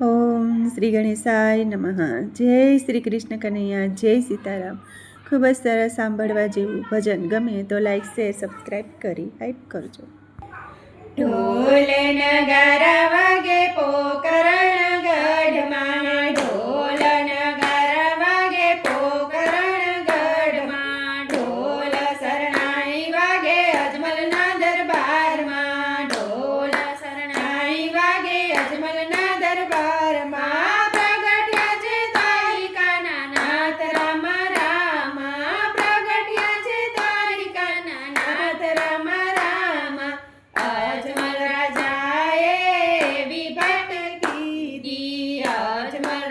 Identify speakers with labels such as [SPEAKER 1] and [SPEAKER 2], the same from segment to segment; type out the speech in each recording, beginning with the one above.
[SPEAKER 1] ઓમ શ્રી ગણેશાય નમઃ. જય શ્રી કૃષ્ણ કનૈયા, જય સીતારામ. ખૂબ જ સરસ સાંભળવા જેવું ભજન ગમે તો લાઈક શેર સબસ્ક્રાઈબ કરી હાઈપ કરજો.
[SPEAKER 2] ઢોલ નગારા વાગે પોકરણ ગઢમાં, ઢોલ નગારા વાગે પોકરણ ગઢમાં, ઢોલ શરણાઈ વાગે અજમલના દરબારમાં, ઢોલ શરણાઈ વાગે અજમલના દરબારમાં, પ્રગટ્યા છે તારિકાના નાથ રામ રામ, પ્રગટ્યા છે તારિકાના નાથ રામ રામ. અજમલ રાજાએ એવી ભક્ત કીધી, અજમલ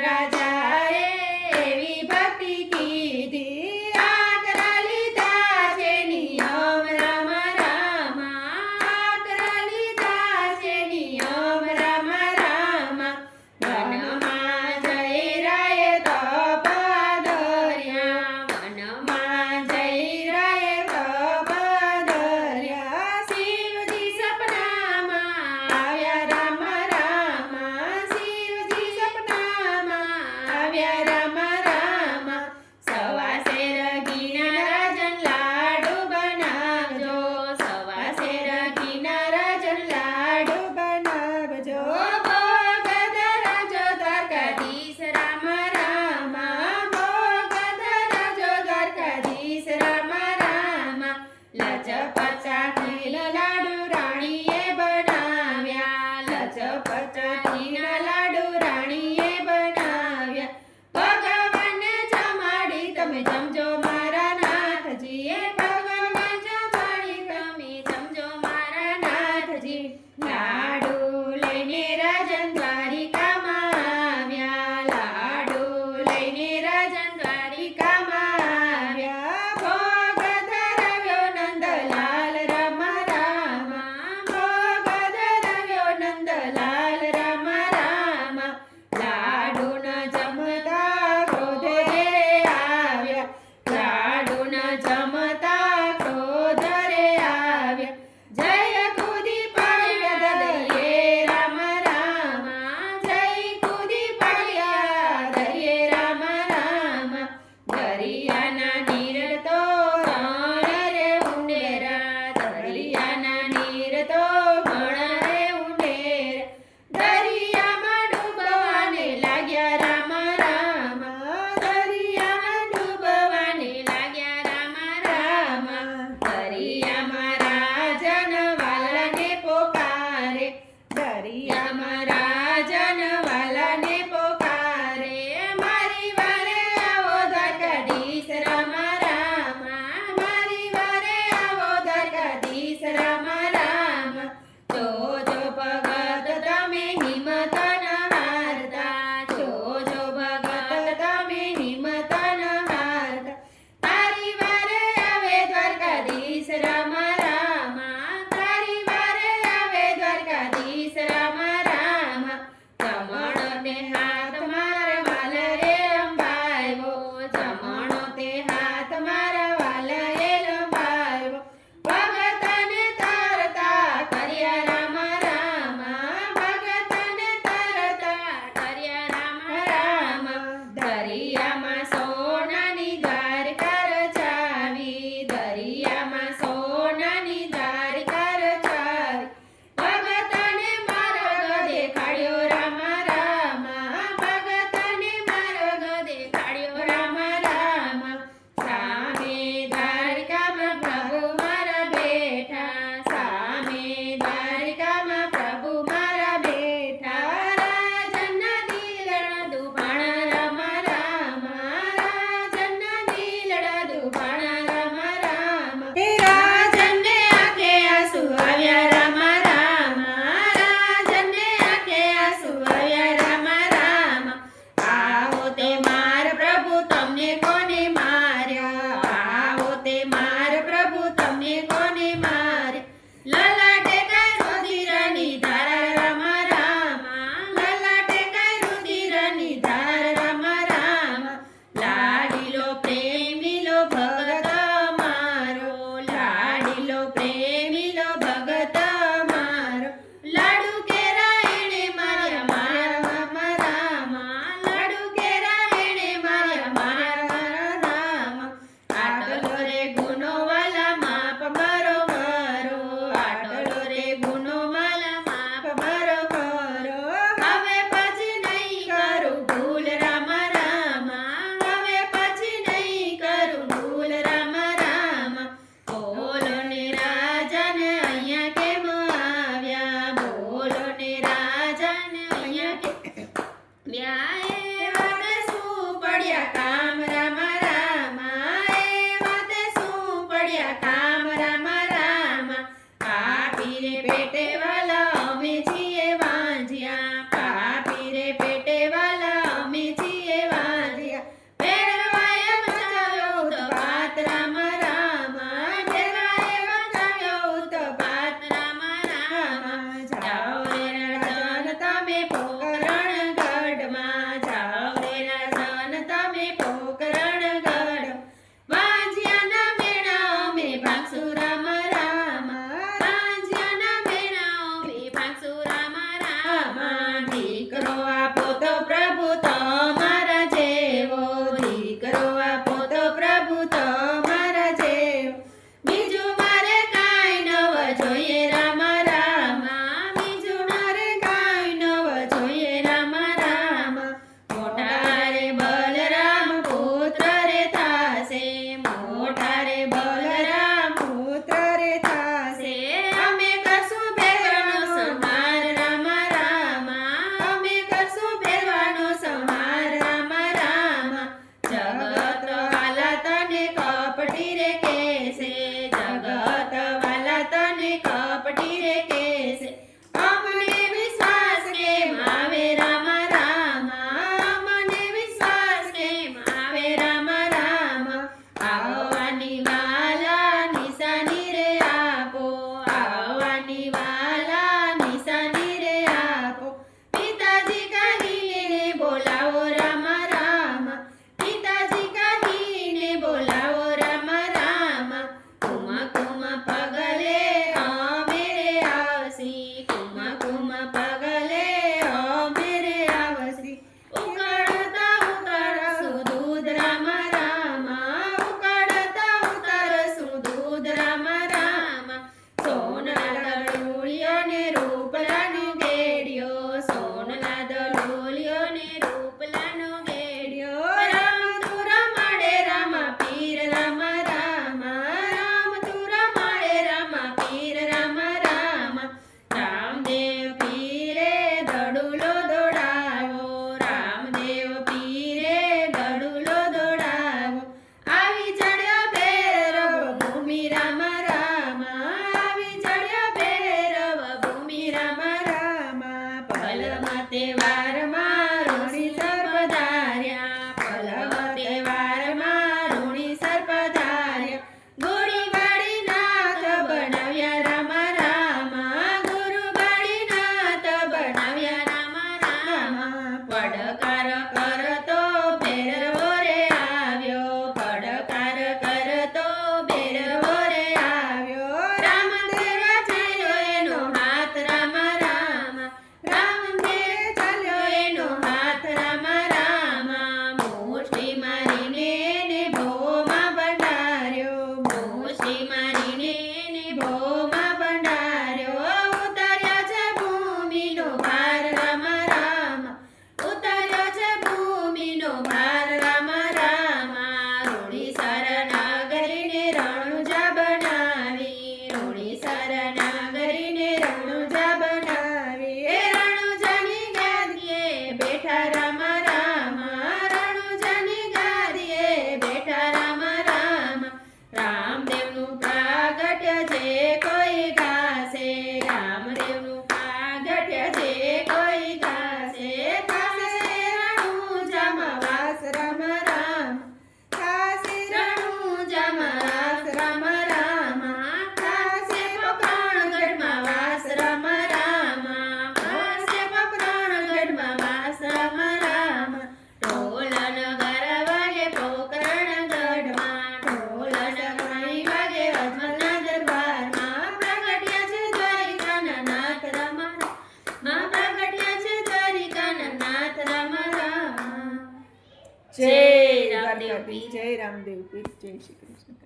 [SPEAKER 2] રે કેસે જગત વાલા તને કપટી રે કેસે અમને વિશ્વાસ કેમ આવે રામ રામ અમને વિશ્વાસ કેમ આવે રામ રામ આવવાની વાલા નિશાની રે આપો આવવાની વાલા નિશાની રે આપો પિતાજી કહીને બોલાવો રામ રામ પિતાજી કહીને બોલાવો રામ રામ કુમ કુમ પગલે અમે રે આવસી કુમ પગલે અમે રે આવસી ઉકળતા ઉતરશું દૂધ રામ રામ ઉકળતા ઉતરશું દૂધ રામ રામ સોનલા દળુલિયો ને રૂપલાનો ગેડિયો સોનલા દળુલિયો ને રૂપલાનો ગેડિયો રામ તું રમાડે રામ પીર રામ રામ રામ તું રમાડે રામ પીર રામ રામ રામદેવ પીરે દડુલો દોડાવો રામદેવ પીરે દડુલો દોડાવો આવી ચડ્યો ભૈરવ ભૂમિ રામ રામ આવી ચડ્યો ભૈરવ ભૂમિ રામ રામ પલમાં તહેવારમાં ઋષિ સર્પ ધાર્યા પલમાં તહેવારમાં ઋષિ સર્પ ધાર્યા ગુરુ બાળી નાથ બનાવ્યા રામ રામ ગુરુ બાળી નાથ બનાવ્યા રામ રામ પડકાર કરતો ભૈરવો રે આવ્યો પડકાર કરતો ભૈરવો રે આવ્યો રામદેવ ચાલ્યો એનો હાથ રામ રામ રામદેવ ચાલ્યો એનો હાથ રામ રામ મુઠ્ઠી મારીને એને ભોમાં બંધાર્યો મુઠ્ઠી મારીને એને ભોમાં બંધાર્યો ઉતર્યો છે ભૂમિનો ભાર રામ રામ ઉતર્યો છે ભૂમિનો ભાર રામ રામ રૂડી શરણાગરીને રણુજા બનાવી રૂડી શરણાગરીને રણુજા બનાવી એ રણુજાની ગાદીએ બેઠા રામ રામ રણુજાની ગાદીએ બેઠા રામ રામ રામદેવનું પ્રાગટ્ય છે કોઈ ગાશે રામદેવનું પ્રાગટ્ય છે કોઈ ગાશે થાશે રણુજામાં વાસ રામ રામ થાશે રણુજામાં વાસ રામ રામ થાશે પોકરણગઢમાં વાસ રામ રામ થાશે પોકરણગઢમાં વાસ રામ રામ ઢોલ નગર વાગે પોકરણગઢમાં ઢોલ નગરી વાગે અજમલના દરબારમાં પ્રગટ્યા છે દ્વારિકાના નાથ રામ માં પ્રગટ્યા છે દ્વારિકાના નાથ રામ રામ જય રામદેવ પીર
[SPEAKER 1] જય રામદેવ પીર જય શ્રી કૃષ્ણ.